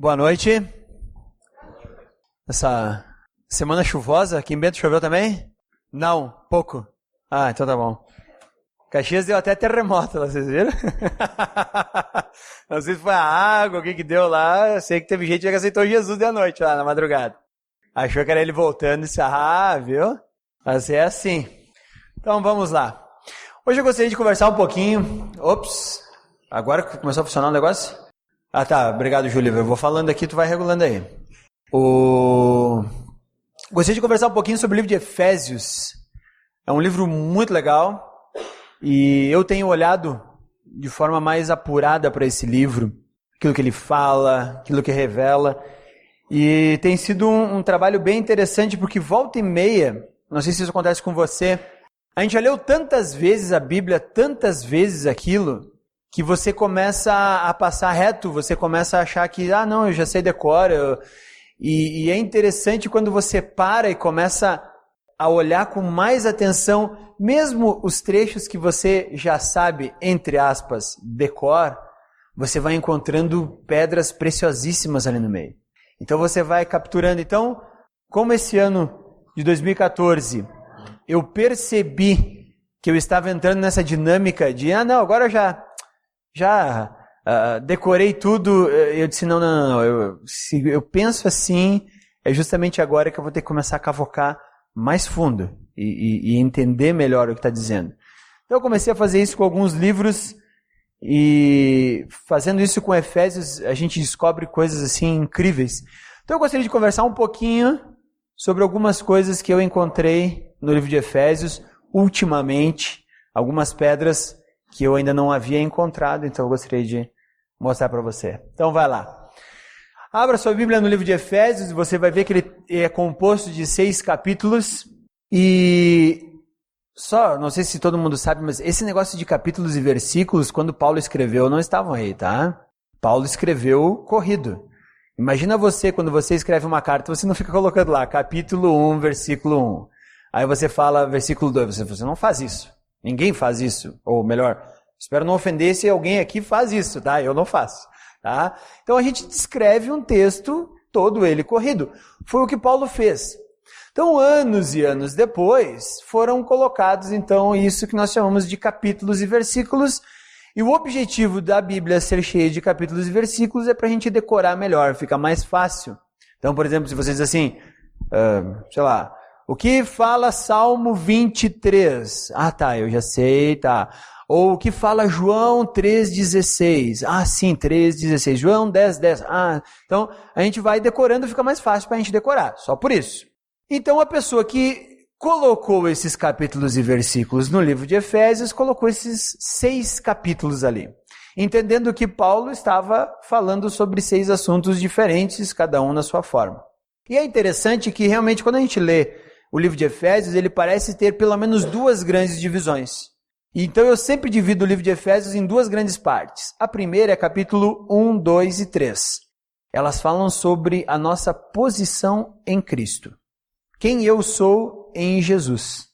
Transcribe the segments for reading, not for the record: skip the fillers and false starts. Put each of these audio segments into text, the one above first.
Boa noite. Essa semana chuvosa, aqui em Bento choveu também? Não, pouco. Ah, então tá bom. Caxias deu até terremoto lá, vocês viram? Não sei se foi a água, o que deu lá. Eu sei que teve gente que aceitou Jesus de noite lá na madrugada. Achou que era ele voltando e disse, viu? Mas é assim. Então vamos lá. Hoje eu gostaria de conversar um pouquinho. Ops, agora que começou a funcionar o negócio? Ah tá, obrigado Júlio. Eu vou falando aqui, tu vai regulando aí. Gostaria de conversar um pouquinho sobre o livro de Efésios. É um livro muito legal. E eu tenho olhado de forma mais apurada para esse livro, aquilo que ele fala, aquilo que revela. E tem sido um trabalho bem interessante, porque volta e meia, não sei se isso acontece com você, a gente já leu tantas vezes a Bíblia, tantas vezes aquilo, que você começa a passar reto, você começa a achar que, não, eu já sei decor. E é interessante quando você para e começa a olhar com mais atenção, mesmo os trechos que você já sabe, entre aspas, decor, você vai encontrando pedras preciosíssimas ali no meio. Então você vai capturando. Então, como esse ano de 2014, eu percebi que eu estava entrando nessa dinâmica de, agora já decorei tudo, eu disse, não, eu penso assim, é justamente agora que eu vou ter que começar a cavocar mais fundo e entender melhor o que está dizendo. Então eu comecei a fazer isso com alguns livros e fazendo isso com Efésios a gente descobre coisas assim incríveis. Então eu gostaria de conversar um pouquinho sobre algumas coisas que eu encontrei no livro de Efésios ultimamente, algumas pedras que eu ainda não havia encontrado, então eu gostaria de mostrar para você. Então vai lá. Abra sua Bíblia no livro de Efésios e você vai ver que ele é composto de 6 capítulos. E só, não sei se todo mundo sabe, mas esse negócio de capítulos e versículos, quando Paulo escreveu, não estavam aí, tá? Paulo escreveu corrido. Imagina você, quando você escreve uma carta, você não fica colocando lá, capítulo 1, versículo 1. Aí você fala versículo 2, você não faz isso. Ninguém faz isso. Ou melhor, espero não ofender se alguém aqui faz isso, tá? Eu não faço. Tá? Então a gente descreve um texto, todo ele corrido. Foi o que Paulo fez. Então anos e anos depois, foram colocados então isso que nós chamamos de capítulos e versículos. E o objetivo da Bíblia ser cheia de capítulos e versículos é para a gente decorar melhor, fica mais fácil. Então, por exemplo, se você diz assim, o que fala Salmo 23? Tá, eu já sei, tá. Ou o que fala João 3,16? Sim, 3,16. João 10,10. Então a gente vai decorando, fica mais fácil para a gente decorar, só por isso. Então a pessoa que colocou esses capítulos e versículos no livro de Efésios, colocou esses 6 capítulos ali. Entendendo que Paulo estava falando sobre 6 assuntos diferentes, cada um na sua forma. E é interessante que realmente quando a gente lê o livro de Efésios, ele parece ter pelo menos 2 grandes divisões. Então eu sempre divido o livro de Efésios em 2 grandes partes. A primeira é capítulo 1, 2 e 3. Elas falam sobre a nossa posição em Cristo. Quem eu sou em Jesus.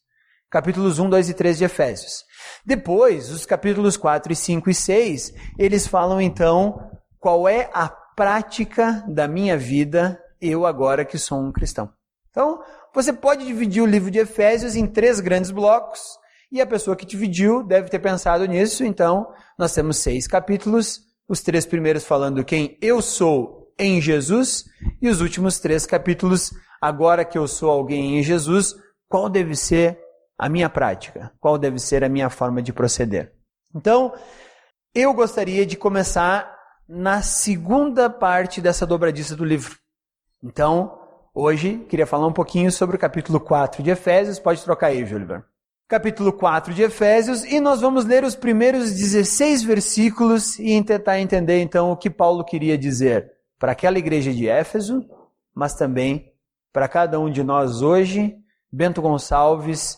Capítulos 1, 2 e 3 de Efésios. Depois, os capítulos 4, 5 e 6, eles falam então qual é a prática da minha vida, eu agora que sou um cristão. Então, você pode dividir o livro de Efésios em 3 grandes blocos. E a pessoa que dividiu deve ter pensado nisso, então nós temos 6 capítulos, os 3 primeiros falando quem eu sou em Jesus, e os últimos 3 capítulos, agora que eu sou alguém em Jesus, qual deve ser a minha prática, qual deve ser a minha forma de proceder. Então, eu gostaria de começar na segunda parte dessa dobradiça do livro. Então, hoje, queria falar um pouquinho sobre o capítulo 4 de Efésios, pode trocar aí, Júlio. Capítulo 4 de Efésios, e nós vamos ler os primeiros 16 versículos e tentar entender então o que Paulo queria dizer para aquela igreja de Éfeso, mas também para cada um de nós hoje. Bento Gonçalves,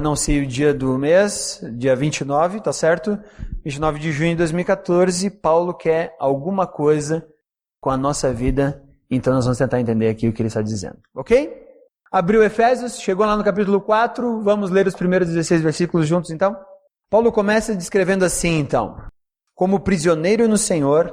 não sei o dia do mês, dia 29, tá certo? 29 de junho de 2014, Paulo quer alguma coisa com a nossa vida, então nós vamos tentar entender aqui o que ele está dizendo, ok? Abriu Efésios, chegou lá no capítulo 4, vamos ler os primeiros 16 versículos juntos então? Paulo começa descrevendo assim então: como prisioneiro no Senhor,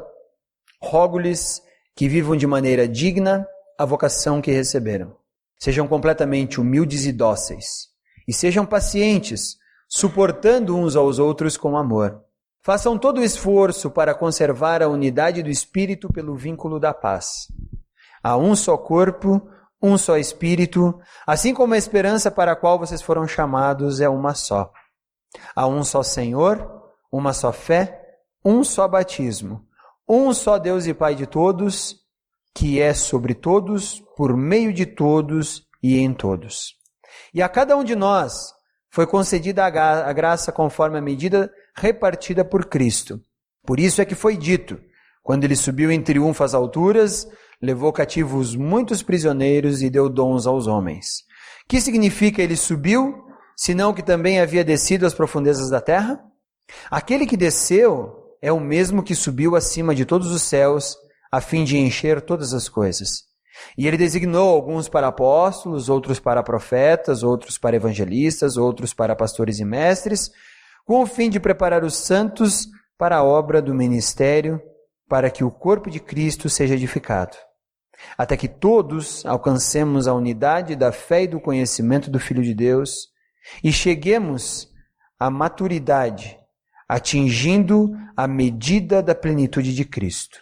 rogo-lhes que vivam de maneira digna a vocação que receberam. Sejam completamente humildes e dóceis, e sejam pacientes, suportando uns aos outros com amor. Façam todo o esforço para conservar a unidade do Espírito pelo vínculo da paz. Há um só corpo, um só Espírito, assim como a esperança para a qual vocês foram chamados é uma só. Há um só Senhor, uma só fé, um só batismo, um só Deus e Pai de todos, que é sobre todos, por meio de todos e em todos. E a cada um de nós foi concedida a graça conforme a medida repartida por Cristo. Por isso é que foi dito, quando ele subiu em triunfo às alturas, levou cativos muitos prisioneiros e deu dons aos homens. Que significa ele subiu, senão que também havia descido às profundezas da terra? Aquele que desceu é o mesmo que subiu acima de todos os céus, a fim de encher todas as coisas. E ele designou alguns para apóstolos, outros para profetas, outros para evangelistas, outros para pastores e mestres, com o fim de preparar os santos para a obra do ministério, para que o corpo de Cristo seja edificado, até que todos alcancemos a unidade da fé e do conhecimento do Filho de Deus e cheguemos à maturidade, atingindo a medida da plenitude de Cristo.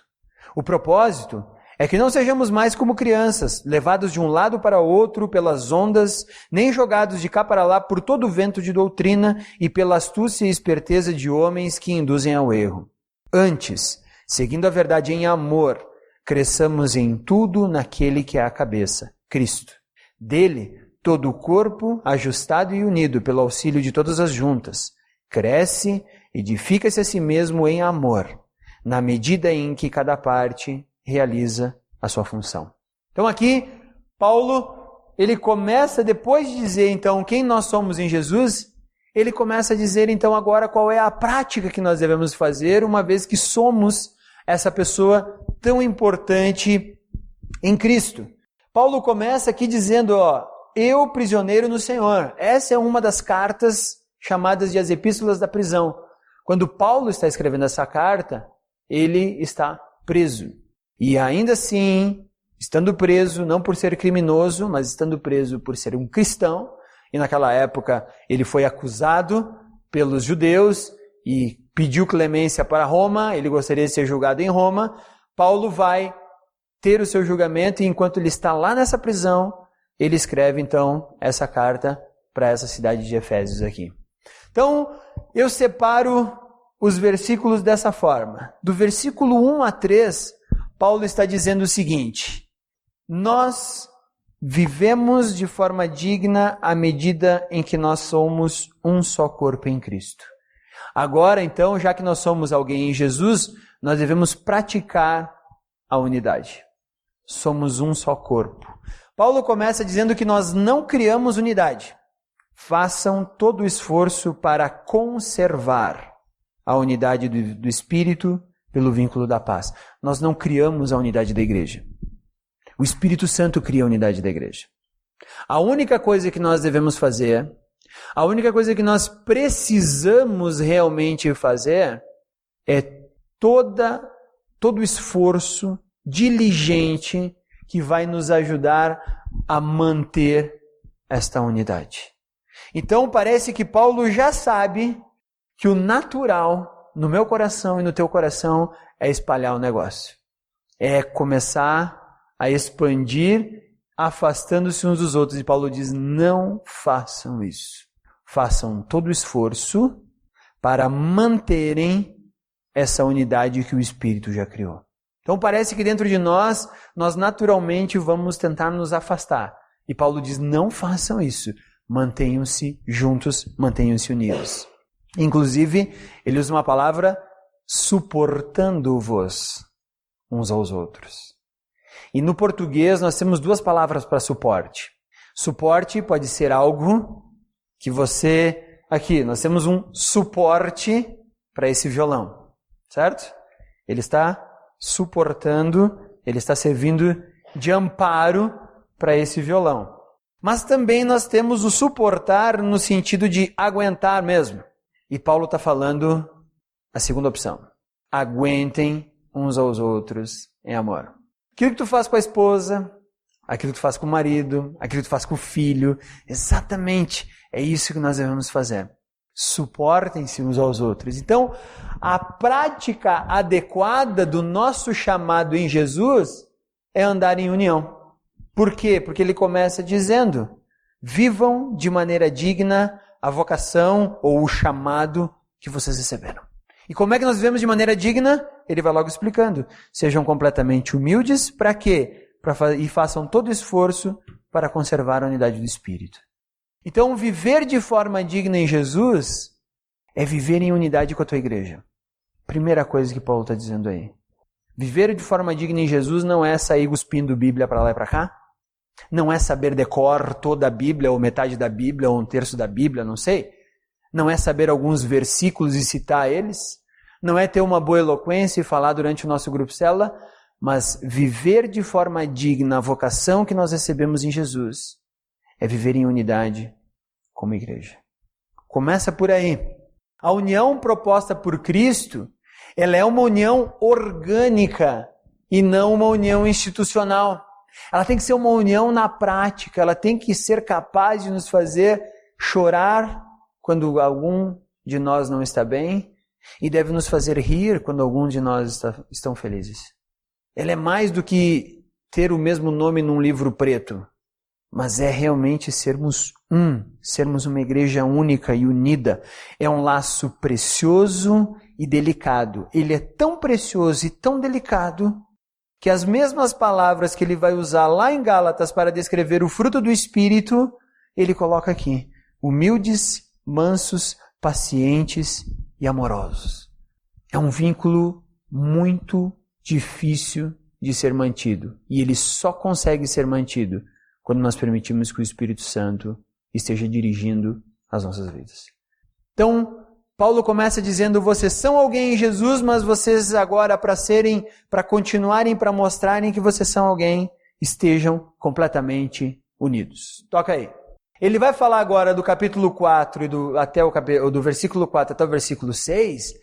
O propósito é que não sejamos mais como crianças, levados de um lado para outro pelas ondas, nem jogados de cá para lá por todo o vento de doutrina e pela astúcia e esperteza de homens que induzem ao erro. Antes, seguindo a verdade em amor, cresçamos em tudo naquele que é a cabeça, Cristo. Dele, todo o corpo, ajustado e unido pelo auxílio de todas as juntas, cresce, edifica-se a si mesmo em amor, na medida em que cada parte realiza a sua função. Então aqui, Paulo, ele começa, depois de dizer então quem nós somos em Jesus, ele começa a dizer então agora qual é a prática que nós devemos fazer, uma vez que somos essa pessoa tão importante em Cristo. Paulo começa aqui dizendo, eu prisioneiro no Senhor. Essa é uma das cartas chamadas de as epístolas da prisão. Quando Paulo está escrevendo essa carta, ele está preso. E ainda assim, estando preso, não por ser criminoso, mas estando preso por ser um cristão, e naquela época ele foi acusado pelos judeus e pediu clemência para Roma, ele gostaria de ser julgado em Roma, Paulo vai ter o seu julgamento e enquanto ele está lá nessa prisão, ele escreve então essa carta para essa cidade de Efésios aqui. Então, eu separo os versículos dessa forma. Do versículo 1 a 3, Paulo está dizendo o seguinte: nós vivemos de forma digna à medida em que nós somos um só corpo em Cristo. Agora, então, já que nós somos alguém em Jesus, nós devemos praticar a unidade. Somos um só corpo. Paulo começa dizendo que nós não criamos unidade. Façam todo o esforço para conservar a unidade do Espírito pelo vínculo da paz. Nós não criamos a unidade da igreja. O Espírito Santo cria a unidade da igreja. A única coisa que nós devemos fazer, a única coisa que nós precisamos realmente fazer é todo o esforço diligente que vai nos ajudar a manter esta unidade. Então parece que Paulo já sabe que o natural no meu coração e no teu coração é espalhar o negócio. É começar a expandir, afastando-se uns dos outros. E Paulo diz, não façam isso. Façam todo o esforço para manterem essa unidade que o Espírito já criou. Então parece que dentro de nós naturalmente vamos tentar nos afastar. E Paulo diz, não façam isso. Mantenham-se juntos, mantenham-se unidos. Inclusive, ele usa uma palavra, suportando-vos uns aos outros. E no português nós temos duas palavras para suporte. Suporte pode ser algo que você... Aqui, nós temos um suporte para esse violão, certo? Ele está suportando, ele está servindo de amparo para esse violão. Mas também nós temos o suportar no sentido de aguentar mesmo. E Paulo está falando a segunda opção. Aguentem uns aos outros em amor. Aquilo que tu faz com a esposa, aquilo que tu faz com o marido, aquilo que tu faz com o filho, exatamente é isso que nós devemos fazer. Suportem-se uns aos outros. Então, a prática adequada do nosso chamado em Jesus é andar em união. Por quê? Porque ele começa dizendo: vivam de maneira digna a vocação ou o chamado que vocês receberam. E como é que nós vivemos de maneira digna? Ele vai logo explicando. Sejam completamente humildes, para quê? E façam todo esforço para conservar a unidade do Espírito. Então, viver de forma digna em Jesus é viver em unidade com a tua igreja. Primeira coisa que Paulo está dizendo aí. Viver de forma digna em Jesus não é sair cuspindo Bíblia para lá e para cá. Não é saber de cor toda a Bíblia, ou metade da Bíblia, ou um terço da Bíblia, não sei. Não é saber alguns versículos e citar eles. Não é ter uma boa eloquência e falar durante o nosso grupo célula. Mas viver de forma digna a vocação que nós recebemos em Jesus é viver em unidade como igreja. Começa por aí. A união proposta por Cristo, ela é uma união orgânica e não uma união institucional. Ela tem que ser uma união na prática, ela tem que ser capaz de nos fazer chorar quando algum de nós não está bem e deve nos fazer rir quando algum de nós estão felizes. Ela é mais do que ter o mesmo nome num livro preto, mas é realmente sermos uma igreja única e unida. É um laço precioso e delicado. Ele é tão precioso e tão delicado que as mesmas palavras que ele vai usar lá em Gálatas para descrever o fruto do Espírito, ele coloca aqui: humildes, mansos, pacientes e amorosos. É um vínculo muito difícil de ser mantido. E ele só consegue ser mantido quando nós permitimos que o Espírito Santo esteja dirigindo as nossas vidas. Então, Paulo começa dizendo: vocês são alguém em Jesus, mas vocês agora, para continuarem, para mostrarem que vocês são alguém, estejam completamente unidos. Toca aí. Ele vai falar agora do capítulo 4 do versículo 4 até o versículo 6.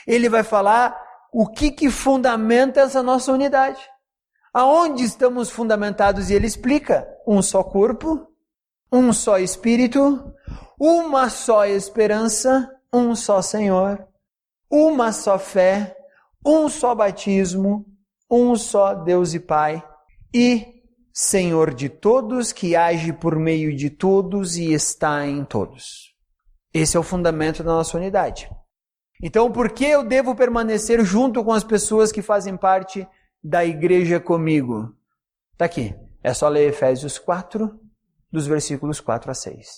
Ele vai falar o que fundamenta essa nossa unidade. Aonde estamos fundamentados? E ele explica: um só corpo, um só Espírito, uma só esperança, um só Senhor, uma só fé, um só batismo, um só Deus e Pai, e Senhor de todos, que age por meio de todos e está em todos. Esse é o fundamento da nossa unidade. Então, por que eu devo permanecer junto com as pessoas que fazem parte da igreja comigo? Está aqui. É só ler Efésios 4, dos versículos 4 a 6.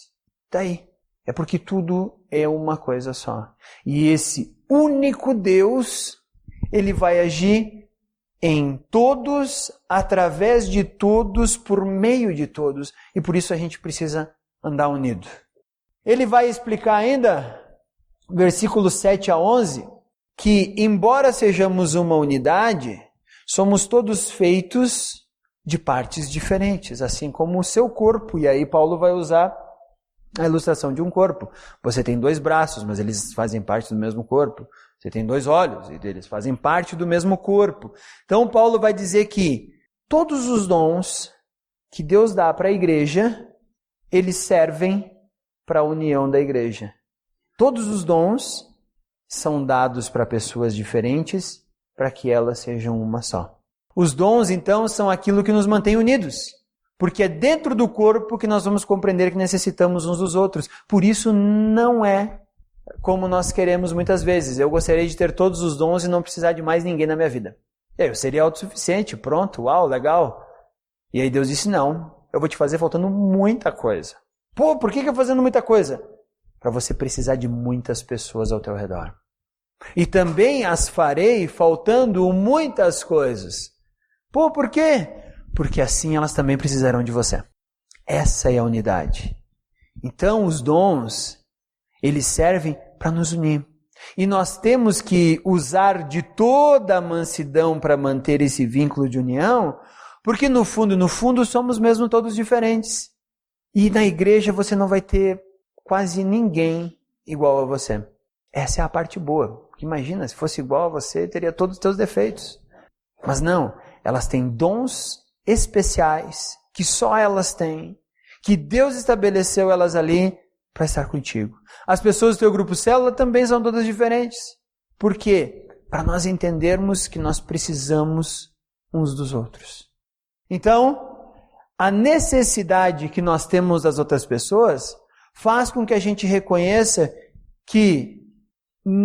Está aí. É porque tudo é uma coisa só. E esse único Deus, ele vai agir em todos, através de todos, por meio de todos. E por isso a gente precisa andar unido. Ele vai explicar ainda, versículos 7 a 11, que embora sejamos uma unidade, somos todos feitos de partes diferentes, assim como o seu corpo. E aí Paulo vai usar a ilustração de um corpo. Você tem 2 braços, mas eles fazem parte do mesmo corpo. Você tem 2 olhos, e eles fazem parte do mesmo corpo. Então Paulo vai dizer que todos os dons que Deus dá para a igreja, eles servem para a união da igreja. Todos os dons são dados para pessoas diferentes, para que elas sejam uma só. Os dons, então, são aquilo que nos mantém unidos, porque é dentro do corpo que nós vamos compreender que necessitamos uns dos outros. Por isso, não é como nós queremos muitas vezes. Eu gostaria de ter todos os dons e não precisar de mais ninguém na minha vida. Eu seria autossuficiente, pronto, uau, legal. E aí Deus disse: não, eu vou te fazer faltando muita coisa. Pô, por que eu fazendo muita coisa? Para você precisar de muitas pessoas ao teu redor. E também as farei faltando muitas coisas. Pô, por quê? Porque assim elas também precisarão de você. Essa é a unidade. Então os dons, eles servem para nos unir. E nós temos que usar de toda a mansidão para manter esse vínculo de união, porque no fundo somos mesmo todos diferentes. E na igreja você não vai ter quase ninguém igual a você. Essa é a parte boa. Imagina, se fosse igual a você, teria todos os teus defeitos. Mas não, elas têm dons especiais que só elas têm, que Deus estabeleceu elas ali para estar contigo. As pessoas do teu grupo célula também são todas diferentes. Por quê? Para nós entendermos que nós precisamos uns dos outros. Então, a necessidade que nós temos das outras pessoas faz com que a gente reconheça que,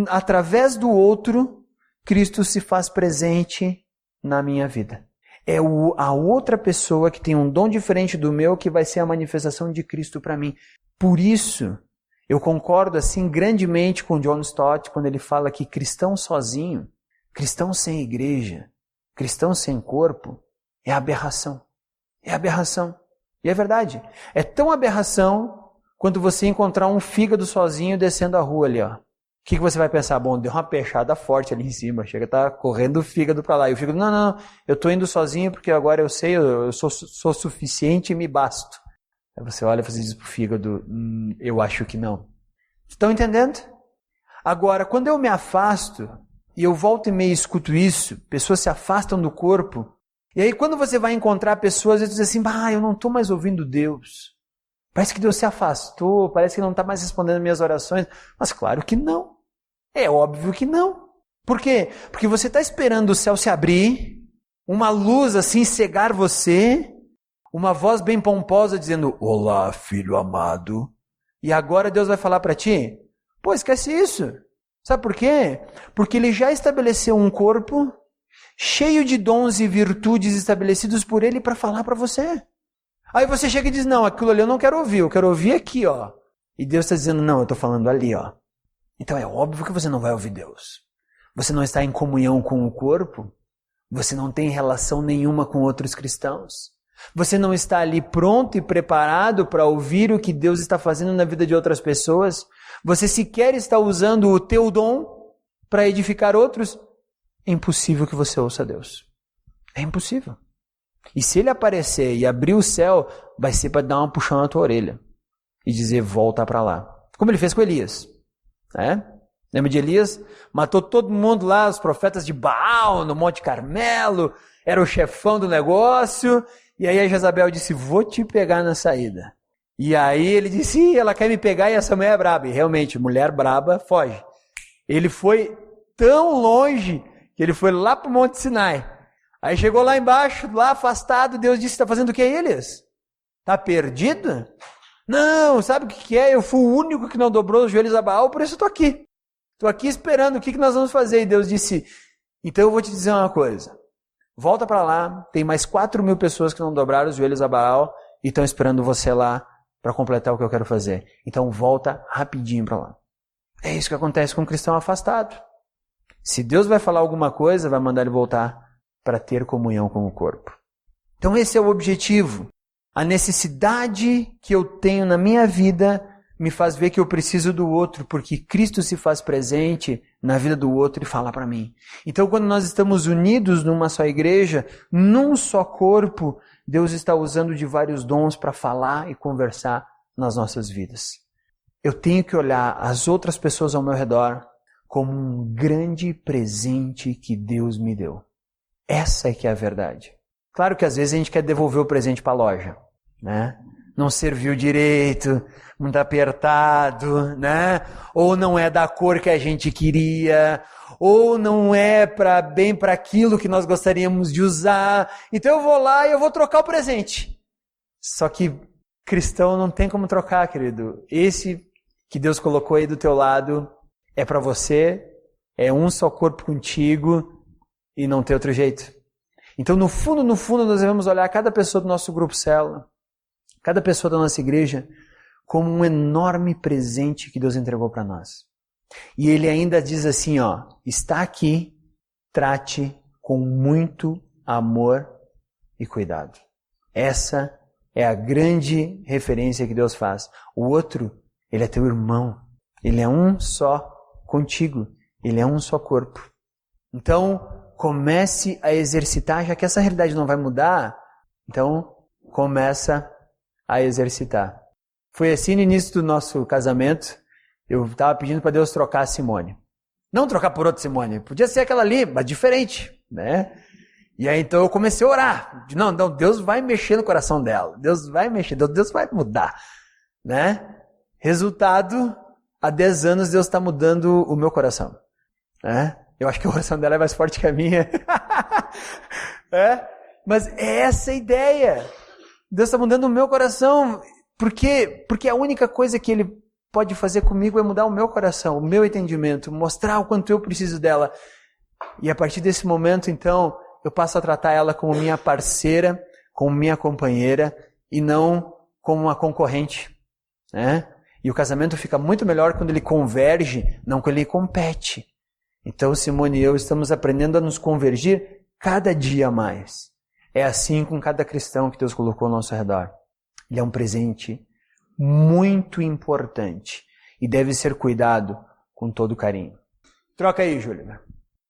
através do outro, Cristo se faz presente na minha vida. É a outra pessoa que tem um dom diferente do meu que vai ser a manifestação de Cristo para mim. Por isso, eu concordo assim grandemente com John Stott quando ele fala que cristão sozinho, cristão sem igreja, cristão sem corpo, é aberração. É aberração. E é verdade. É tão aberração quanto você encontrar um fígado sozinho descendo a rua ali, ó. O que você vai pensar? Bom, deu uma peixada forte ali em cima, chega a estar correndo o fígado para lá. E o fígado, não, eu estou indo sozinho porque agora eu sei, eu sou suficiente e me basto. Aí você olha e você diz pro fígado, eu acho que não. Estão entendendo? Agora, quando eu me afasto, e eu volto e meio escuto isso, pessoas se afastam do corpo, e aí quando você vai encontrar pessoas, eles dizem assim, eu não estou mais ouvindo Deus. Parece que Deus se afastou, parece que não está mais respondendo minhas orações. Mas claro que não. É óbvio que não. Por quê? Porque você está esperando o céu se abrir, uma luz assim cegar você, uma voz bem pomposa dizendo, olá, filho amado. E agora Deus vai falar para ti? Pô, esquece isso. Sabe por quê? Porque Ele já estabeleceu um corpo cheio de dons e virtudes estabelecidos por Ele para falar para você. Aí você chega e diz, não, aquilo ali eu não quero ouvir, eu quero ouvir aqui, ó. E Deus está dizendo, não, eu estou falando ali, ó. Então é óbvio que você não vai ouvir Deus. Você não está em comunhão com o corpo. Você não tem relação nenhuma com outros cristãos. Você não está ali pronto e preparado para ouvir o que Deus está fazendo na vida de outras pessoas. Você sequer está usando o teu dom para edificar outros. É impossível que você ouça Deus. É impossível. E se Ele aparecer e abrir o céu, vai ser para dar uma puxão na tua orelha e dizer, volta para lá. Como Ele fez com Elias. Lembra de Elias? Matou todo mundo lá, os profetas de Baal, no Monte Carmelo, era o chefão do negócio, e aí a Jezabel disse, vou te pegar na saída. E aí ele disse, ela quer me pegar e essa mulher é braba. E realmente, mulher braba foge. Ele foi tão longe que ele foi lá para o Monte Sinai. Aí chegou lá embaixo, lá afastado, Deus disse, está fazendo o que, Elias? Está perdido? Não, sabe o que é? Eu fui o único que não dobrou os joelhos a Baal, por isso eu estou aqui. Estou aqui esperando o que nós vamos fazer. E Deus disse, então eu vou te dizer uma coisa. Volta para lá, tem mais 4.000 pessoas que não dobraram os joelhos a Baal e estão esperando você lá para completar o que eu quero fazer. Então volta rapidinho para lá. É isso que acontece com um cristão afastado. Se Deus vai falar alguma coisa, vai mandar ele voltar para ter comunhão com o corpo. Então esse é o objetivo. A necessidade que eu tenho na minha vida me faz ver que eu preciso do outro, porque Cristo se faz presente na vida do outro e fala para mim. Então quando nós estamos unidos numa só igreja, num só corpo, Deus está usando de vários dons para falar e conversar nas nossas vidas. Eu tenho que olhar as outras pessoas ao meu redor como um grande presente que Deus me deu. Essa é que é a verdade. Claro que às vezes a gente quer devolver o presente para a loja, né? Não serviu direito, muito apertado, né? Ou não é da cor que a gente queria, ou não é bem para aquilo que nós gostaríamos de usar. Então eu vou lá e eu vou trocar o presente. Só que cristão não tem como trocar, querido. Esse que Deus colocou aí do teu lado é para você, é um só corpo contigo e não tem outro jeito. Então no fundo, nós devemos olhar cada pessoa do nosso grupo célula, cada pessoa da nossa igreja, como um enorme presente que Deus entregou para nós. E Ele ainda diz assim, está aqui, trate com muito amor e cuidado. Essa é a grande referência que Deus faz. O outro, ele é teu irmão. Ele é um só contigo. Ele é um só corpo. Então, comece a exercitar, já que essa realidade não vai mudar, então começa a exercitar. Foi assim no início do nosso casamento, eu estava pedindo para Deus trocar a Simone. Não trocar por outra Simone, podia ser aquela ali, mas diferente, né? E aí então eu comecei a orar. Não, Deus vai mexer no coração dela. Deus vai mexer, Deus vai mudar. Né? Resultado, há 10 anos Deus está mudando o meu coração. Né? Eu acho que o coração dela é mais forte que a minha. Mas é essa a ideia. Deus está mudando o meu coração. Por quê? Porque a única coisa que Ele pode fazer comigo é mudar o meu coração, o meu entendimento, mostrar o quanto eu preciso dela. E a partir desse momento, então, eu passo a tratar ela como minha parceira, como minha companheira, e não como uma concorrente. Né? E o casamento fica muito melhor quando ele converge, não quando ele compete. Então, Simone e eu estamos aprendendo a nos convergir cada dia mais. É assim com cada cristão que Deus colocou ao nosso redor. Ele é um presente muito importante e deve ser cuidado com todo carinho. Troca aí, Júlia.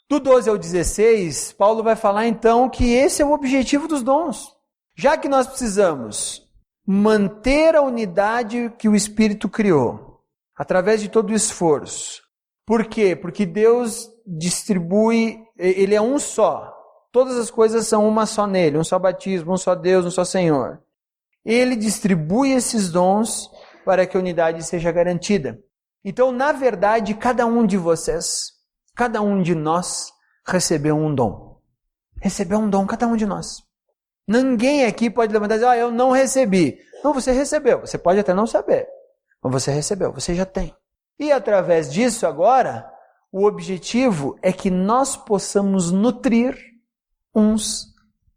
Do 12 ao 16, Paulo vai falar então que esse é o objetivo dos dons. Já que nós precisamos manter a unidade que o Espírito criou, através de todo o esforço. Por quê? Porque Deus distribui, Ele é um só. Todas as coisas são uma só nele, um só batismo, um só Deus, um só Senhor. Ele distribui esses dons para que a unidade seja garantida. Então, na verdade, cada um de vocês, cada um de nós recebeu um dom. Recebeu um dom, cada um de nós. Ninguém aqui pode levantar e dizer, eu não recebi. Não, você recebeu. Você pode até não saber, mas você recebeu, você já tem. E através disso agora, o objetivo é que nós possamos nutrir uns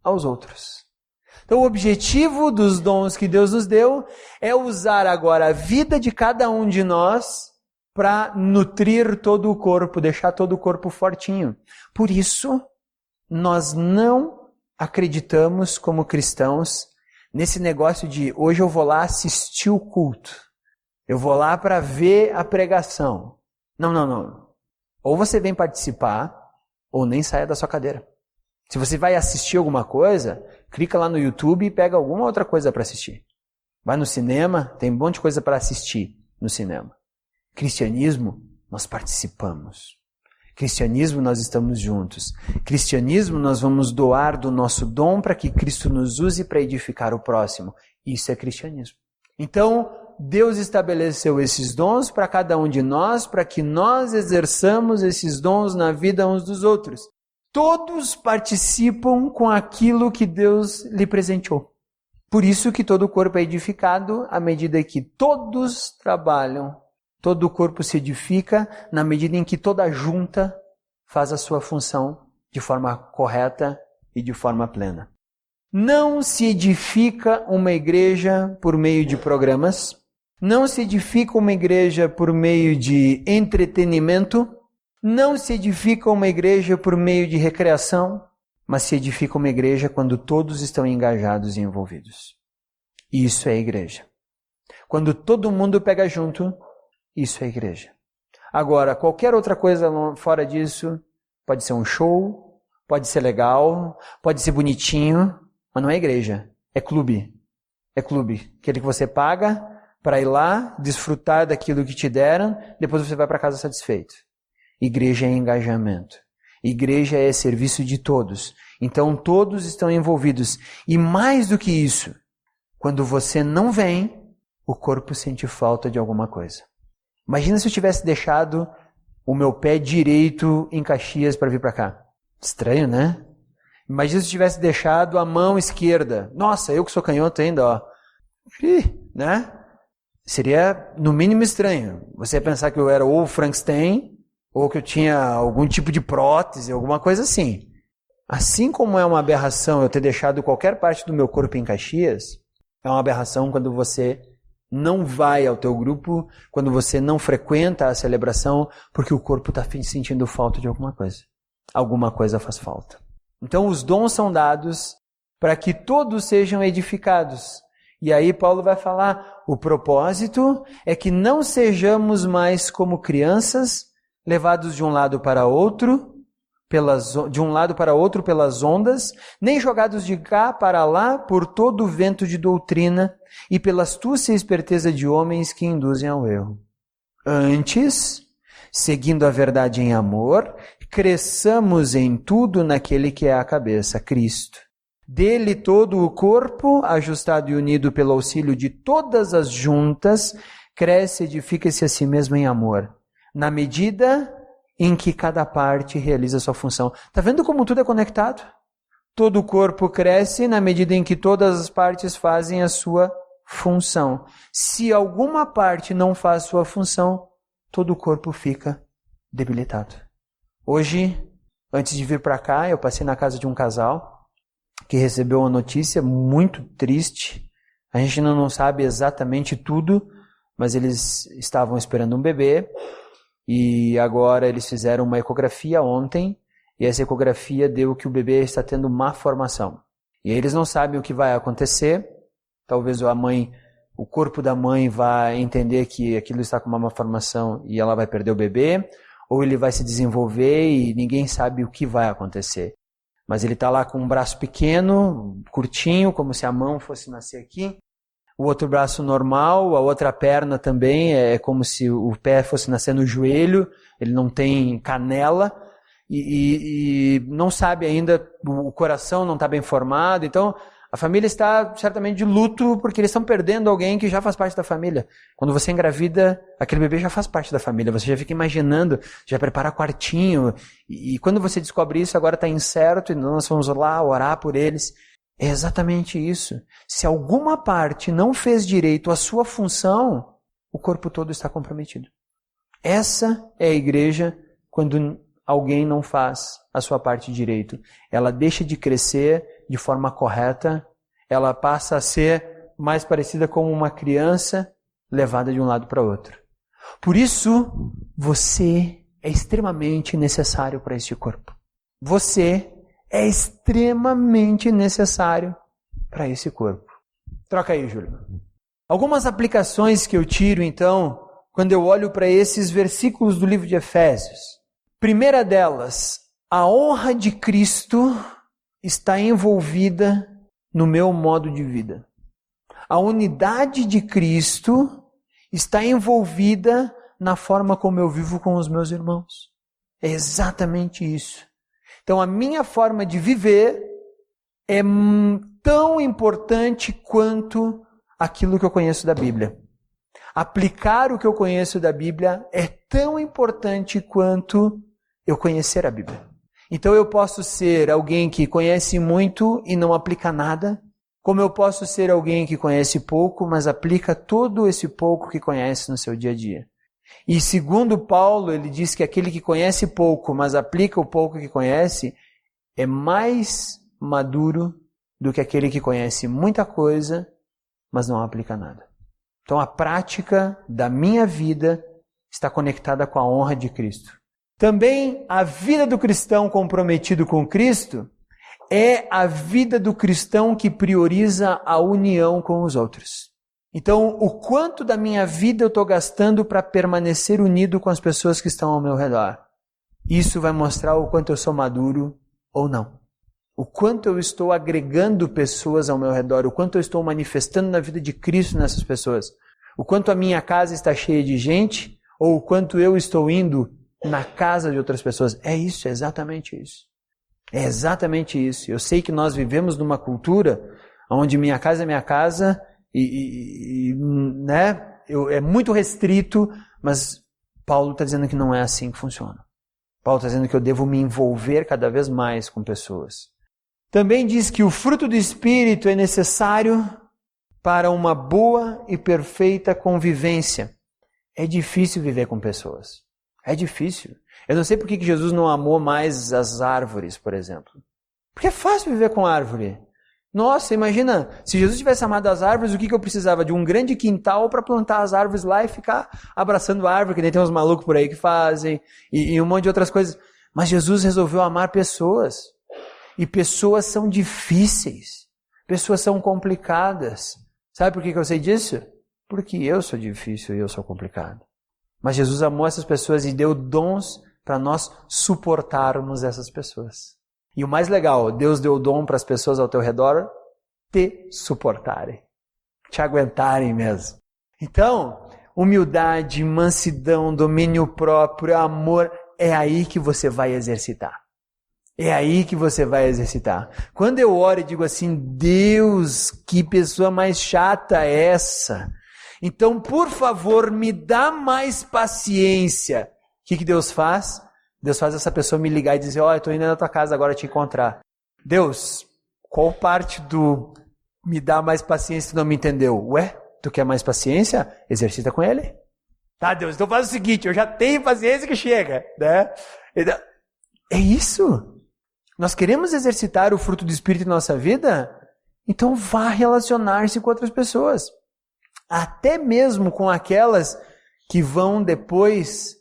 aos outros. Então o objetivo dos dons que Deus nos deu é usar agora a vida de cada um de nós para nutrir todo o corpo, deixar todo o corpo fortinho. Por isso, nós não acreditamos como cristãos nesse negócio de hoje eu vou lá assistir o culto. Eu vou lá para ver a pregação. Não. Ou você vem participar, ou nem saia da sua cadeira. Se você vai assistir alguma coisa, clica lá no YouTube e pega alguma outra coisa para assistir. Vai no cinema, tem um monte de coisa para assistir no cinema. Cristianismo, nós participamos. Cristianismo, nós estamos juntos. Cristianismo, nós vamos doar do nosso dom para que Cristo nos use para edificar o próximo. Isso é cristianismo. Então, Deus estabeleceu esses dons para cada um de nós, para que nós exerçamos esses dons na vida uns dos outros. Todos participam com aquilo que Deus lhe presenteou. Por isso que todo o corpo é edificado à medida que todos trabalham. Todo o corpo se edifica na medida em que toda junta faz a sua função de forma correta e de forma plena. Não se edifica uma igreja por meio de programas. Não se edifica uma igreja por meio de entretenimento. Não se edifica uma igreja por meio de recreação, mas se edifica uma igreja quando todos estão engajados e envolvidos. Isso é igreja. Quando todo mundo pega junto, isso é igreja. Agora, qualquer outra coisa fora disso, pode ser um show, pode ser legal, pode ser bonitinho, mas não é igreja, é clube. É clube, aquele que você paga para ir lá, desfrutar daquilo que te deram, depois você vai para casa satisfeito. Igreja é engajamento. Igreja é serviço de todos. Então todos estão envolvidos. E mais do que isso, quando você não vem, o corpo sente falta de alguma coisa. Imagina se eu tivesse deixado o meu pé direito em Caxias para vir para cá. Estranho, né? Imagina se eu tivesse deixado a mão esquerda. Nossa, eu que sou canhoto ainda, ó. Né? Seria no mínimo estranho. Você ia pensar que eu era ou Frankenstein, ou que eu tinha algum tipo de prótese, alguma coisa assim. Assim como é uma aberração eu ter deixado qualquer parte do meu corpo em Caxias, é uma aberração quando você não vai ao teu grupo, quando você não frequenta a celebração, porque o corpo está sentindo falta de alguma coisa. Alguma coisa faz falta. Então os dons são dados para que todos sejam edificados. E aí Paulo vai falar, o propósito é que não sejamos mais como crianças, levados de um lado para outro pelas ondas, nem jogados de cá para lá por todo o vento de doutrina e pela astúcia e esperteza de homens que induzem ao erro. Antes, seguindo a verdade em amor, cresçamos em tudo naquele que é a cabeça, Cristo. Dele todo o corpo, ajustado e unido pelo auxílio de todas as juntas, cresce e edifica-se a si mesmo em amor, na medida em que cada parte realiza sua função. Está vendo como tudo é conectado? Todo o corpo cresce na medida em que todas as partes fazem a sua função. Se alguma parte não faz sua função, todo o corpo fica debilitado. Hoje, antes de vir para cá, eu passei na casa de um casal que recebeu uma notícia muito triste. A gente ainda não sabe exatamente tudo, mas eles estavam esperando um bebê e agora eles fizeram uma ecografia ontem e essa ecografia deu que o bebê está tendo má formação. E aí eles não sabem o que vai acontecer. Talvez o corpo da mãe vai entender que aquilo está com uma má formação e ela vai perder o bebê, ou ele vai se desenvolver e ninguém sabe o que vai acontecer. Mas ele está lá com um braço pequeno, curtinho, como se a mão fosse nascer aqui. O outro braço normal, a outra perna também, é como se o pé fosse nascer no joelho, ele não tem canela e não sabe ainda, o coração não está bem formado. Então, a família está certamente de luto porque eles estão perdendo alguém que já faz parte da família. Quando você engravida, aquele bebê já faz parte da família. Você já fica imaginando, já prepara quartinho. E quando você descobre isso, agora está incerto e nós vamos lá orar por eles. É exatamente isso. Se alguma parte não fez direito à sua função, o corpo todo está comprometido. Essa é a igreja quando alguém não faz a sua parte direito. Ela deixa de crescer de forma correta, ela passa a ser mais parecida com uma criança levada de um lado para o outro. Por isso, você é extremamente necessário para este corpo. Você é extremamente necessário para esse corpo. Troca aí, Júlio. Algumas aplicações que eu tiro, então, quando eu olho para esses versículos do livro de Efésios. Primeira delas, a honra de Cristo está envolvida no meu modo de vida. A unidade de Cristo está envolvida na forma como eu vivo com os meus irmãos. É exatamente isso. Então, a minha forma de viver é tão importante quanto aquilo que eu conheço da Bíblia. Aplicar o que eu conheço da Bíblia é tão importante quanto eu conhecer a Bíblia. Então eu posso ser alguém que conhece muito e não aplica nada, como eu posso ser alguém que conhece pouco, mas aplica todo esse pouco que conhece no seu dia a dia. E segundo Paulo, ele diz que aquele que conhece pouco, mas aplica o pouco que conhece, é mais maduro do que aquele que conhece muita coisa, mas não aplica nada. Então a prática da minha vida está conectada com a honra de Cristo. Também a vida do cristão comprometido com Cristo é a vida do cristão que prioriza a união com os outros. Então, o quanto da minha vida eu estou gastando para permanecer unido com as pessoas que estão ao meu redor? Isso vai mostrar o quanto eu sou maduro ou não. O quanto eu estou agregando pessoas ao meu redor, o quanto eu estou manifestando na vida de Cristo nessas pessoas. O quanto a minha casa está cheia de gente ou o quanto eu estou indo na casa de outras pessoas. É isso, é exatamente isso. É exatamente isso. Eu sei que nós vivemos numa cultura onde minha casa é minha casa é muito restrito, mas Paulo está dizendo que não é assim que funciona. Paulo está dizendo que eu devo me envolver cada vez mais com pessoas. Também diz que o fruto do Espírito é necessário para uma boa e perfeita convivência. É difícil viver com pessoas. É difícil. Eu não sei por que Jesus não amou mais as árvores, por exemplo. Porque é fácil viver com árvore. Nossa, imagina, se Jesus tivesse amado as árvores, o que eu precisava? De um grande quintal para plantar as árvores lá e ficar abraçando a árvore, que nem tem uns malucos por aí que fazem, e um monte de outras coisas. Mas Jesus resolveu amar pessoas. E pessoas são difíceis. Pessoas são complicadas. Sabe por que eu sei disso? Porque eu sou difícil e eu sou complicado. Mas Jesus amou essas pessoas e deu dons para nós suportarmos essas pessoas. E o mais legal, Deus deu dom para as pessoas ao teu redor te suportarem, te aguentarem mesmo. Então, humildade, mansidão, domínio próprio, amor é aí que você vai exercitar. É aí que você vai exercitar. Quando eu oro e digo assim, Deus, que pessoa mais chata é essa? Então, por favor, me dá mais paciência. O que Deus faz? Deus faz essa pessoa me ligar e dizer, eu estou indo na tua casa agora te encontrar. Deus, qual parte do me dá mais paciência tu não me entendeu? Ué, tu quer mais paciência? Exercita com ele. Tá, Deus, então faz o seguinte, eu já tenho paciência que chega, né? Então, é isso. Nós queremos exercitar o fruto do Espírito em nossa vida? Então vá relacionar-se com outras pessoas. Até mesmo com aquelas que vão depois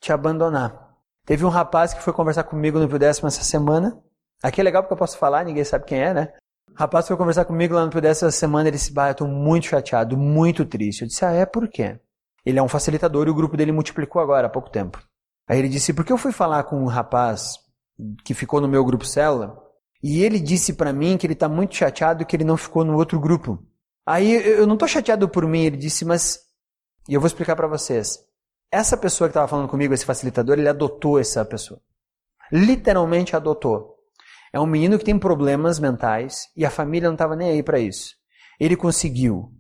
te abandonar. Teve um rapaz que foi conversar comigo no Pio Décimo essa semana. Aqui é legal porque eu posso falar, ninguém sabe quem é, né? O rapaz foi conversar comigo lá no Pio Décimo essa semana, ele disse, eu estou muito chateado, muito triste. Eu disse, por quê? Ele é um facilitador e o grupo dele multiplicou agora, há pouco tempo. Aí ele disse, porque eu fui falar com um rapaz que ficou no meu grupo célula, e ele disse para mim que ele está muito chateado que ele não ficou no outro grupo. Aí eu não estou chateado por mim, ele disse, mas... E eu vou explicar para vocês. Essa pessoa que estava falando comigo, esse facilitador, ele adotou essa pessoa. Literalmente adotou. É um menino que tem problemas mentais e a família não estava nem aí para isso. Ele conseguiu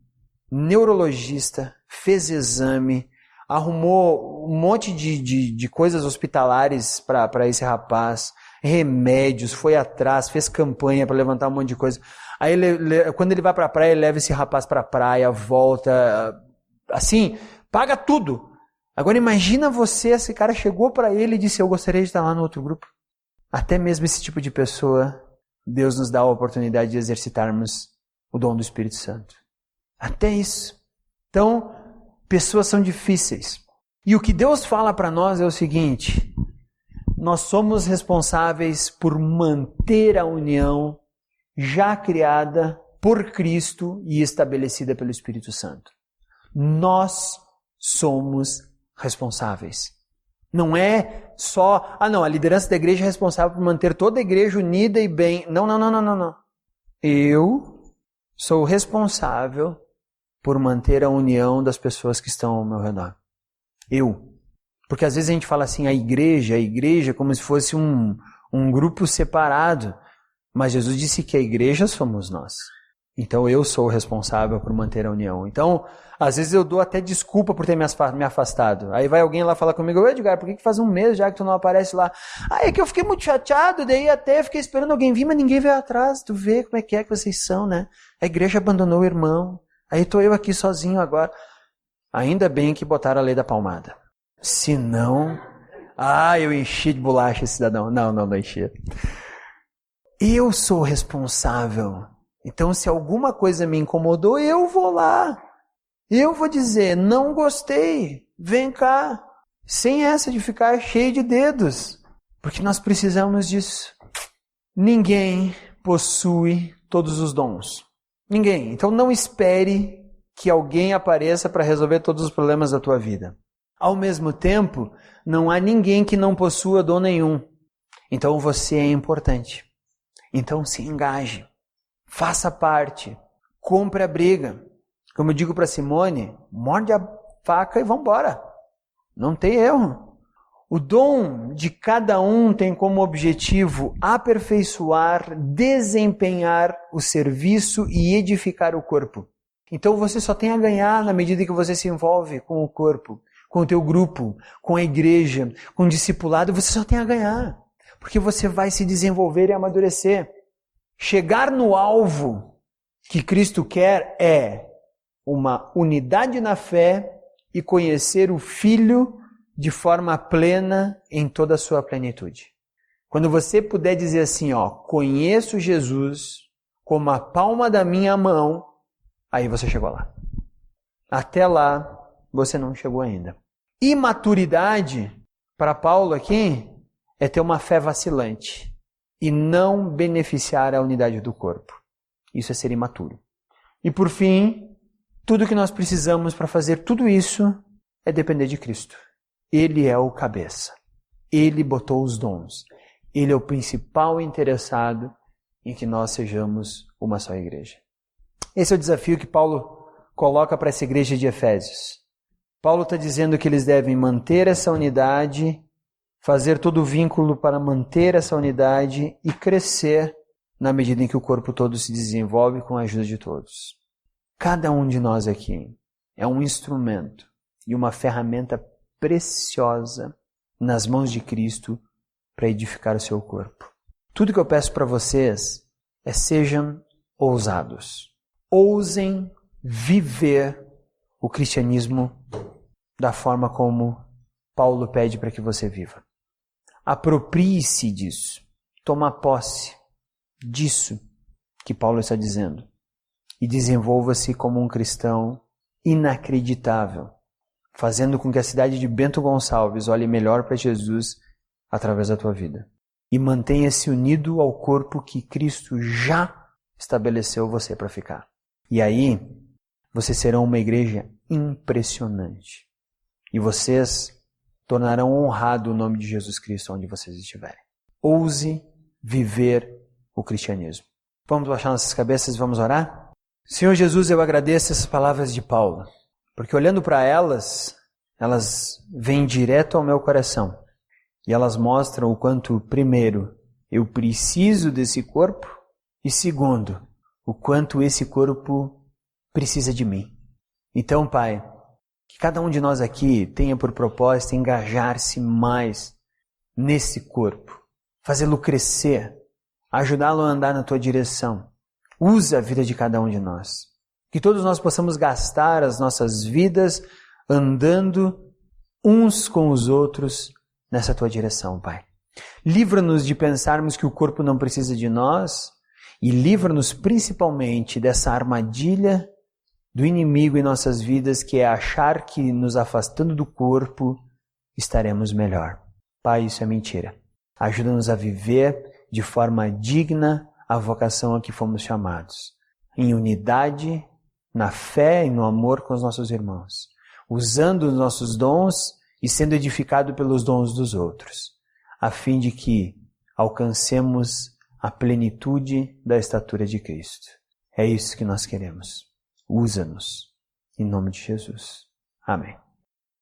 neurologista, fez exame, arrumou um monte de coisas hospitalares para esse rapaz, remédios, foi atrás, fez campanha para levantar um monte de coisa. Aí quando ele vai para a praia, ele leva esse rapaz para a praia, volta, assim, paga tudo. Agora imagina você, esse cara chegou para ele e disse, eu gostaria de estar lá no outro grupo. Até mesmo esse tipo de pessoa, Deus nos dá a oportunidade de exercitarmos o dom do Espírito Santo. Até isso. Então, pessoas são difíceis. E o que Deus fala para nós é o seguinte, nós somos responsáveis por manter a união já criada por Cristo e estabelecida pelo Espírito Santo. Nós somos responsáveis. Não é só, a liderança da igreja é responsável por manter toda a igreja unida e bem. Não. Eu sou responsável por manter a união das pessoas que estão ao meu redor. Eu. Porque às vezes a gente fala assim, a igreja como se fosse um grupo separado. Mas Jesus disse que a igreja somos nós. Então eu sou o responsável por manter a união. Então, às vezes eu dou até desculpa por ter me afastado. Aí vai alguém lá falar comigo, Edgar, por que faz um mês já que tu não aparece lá? É que eu fiquei muito chateado, daí até fiquei esperando alguém vir, mas ninguém veio atrás. Tu vê como é que vocês são, né? A igreja abandonou o irmão. Aí estou eu aqui sozinho agora. Ainda bem que botaram a lei da palmada. Se não... eu enchi de bolacha esse cidadão. Não enchi. Eu sou responsável. Então, se alguma coisa me incomodou, eu vou lá. Eu vou dizer, não gostei, vem cá. Sem essa de ficar cheio de dedos. Porque nós precisamos disso. Ninguém possui todos os dons. Ninguém. Então, não espere que alguém apareça para resolver todos os problemas da tua vida. Ao mesmo tempo, não há ninguém que não possua dom nenhum. Então, você é importante. Então, se engaje. Faça parte, compre a briga. Como eu digo para Simone, morde a faca e vambora. Não tem erro. O dom de cada um tem como objetivo aperfeiçoar, desempenhar o serviço e edificar o corpo. Então você só tem a ganhar na medida que você se envolve com o corpo, com o teu grupo, com a igreja, com o discipulado, você só tem a ganhar. Porque você vai se desenvolver e amadurecer. Chegar no alvo que Cristo quer é uma unidade na fé e conhecer o Filho de forma plena em toda a sua plenitude. Quando você puder dizer assim, conheço Jesus como a palma da minha mão, aí você chegou lá. Até lá, você não chegou ainda. Imaturidade, para Paulo aqui, é ter uma fé vacilante e não beneficiar a unidade do corpo. Isso é ser imaturo. E por fim, tudo que nós precisamos para fazer tudo isso é depender de Cristo. Ele é o cabeça. Ele botou os dons. Ele é o principal interessado em que nós sejamos uma só igreja. Esse é o desafio que Paulo coloca para essa igreja de Efésios. Paulo está dizendo que eles devem manter essa unidade, fazer todo o vínculo para manter essa unidade e crescer na medida em que o corpo todo se desenvolve com a ajuda de todos. Cada um de nós aqui é um instrumento e uma ferramenta preciosa nas mãos de Cristo para edificar o seu corpo. Tudo que eu peço para vocês é sejam ousados. Ousem viver o cristianismo da forma como Paulo pede para que você viva. Aproprie-se disso. Toma posse disso que Paulo está dizendo. E desenvolva-se como um cristão inacreditável, fazendo com que a cidade de Bento Gonçalves olhe melhor para Jesus através da tua vida. E mantenha-se unido ao corpo que Cristo já estabeleceu você para ficar. E aí, vocês serão uma igreja impressionante. E vocês tornarão honrado o nome de Jesus Cristo onde vocês estiverem. Ouse viver o cristianismo. Vamos baixar nossas cabeças e vamos orar? Senhor Jesus, eu agradeço essas palavras de Paulo, porque olhando para elas vêm direto ao meu coração. E elas mostram o quanto, primeiro, eu preciso desse corpo e, segundo, o quanto esse corpo precisa de mim. Então, Pai, que cada um de nós aqui tenha por propósito engajar-se mais nesse corpo, fazê-lo crescer, ajudá-lo a andar na Tua direção. Usa a vida de cada um de nós. Que todos nós possamos gastar as nossas vidas andando uns com os outros nessa Tua direção, Pai. Livra-nos de pensarmos que o corpo não precisa de nós e livra-nos principalmente dessa armadilha do inimigo em nossas vidas, que é achar que nos afastando do corpo estaremos melhor. Pai, isso é mentira. Ajuda-nos a viver de forma digna a vocação a que fomos chamados, em unidade, na fé e no amor com os nossos irmãos, usando os nossos dons e sendo edificado pelos dons dos outros, a fim de que alcancemos a plenitude da estatura de Cristo. É isso que nós queremos. Usa-nos. Em nome de Jesus. Amém.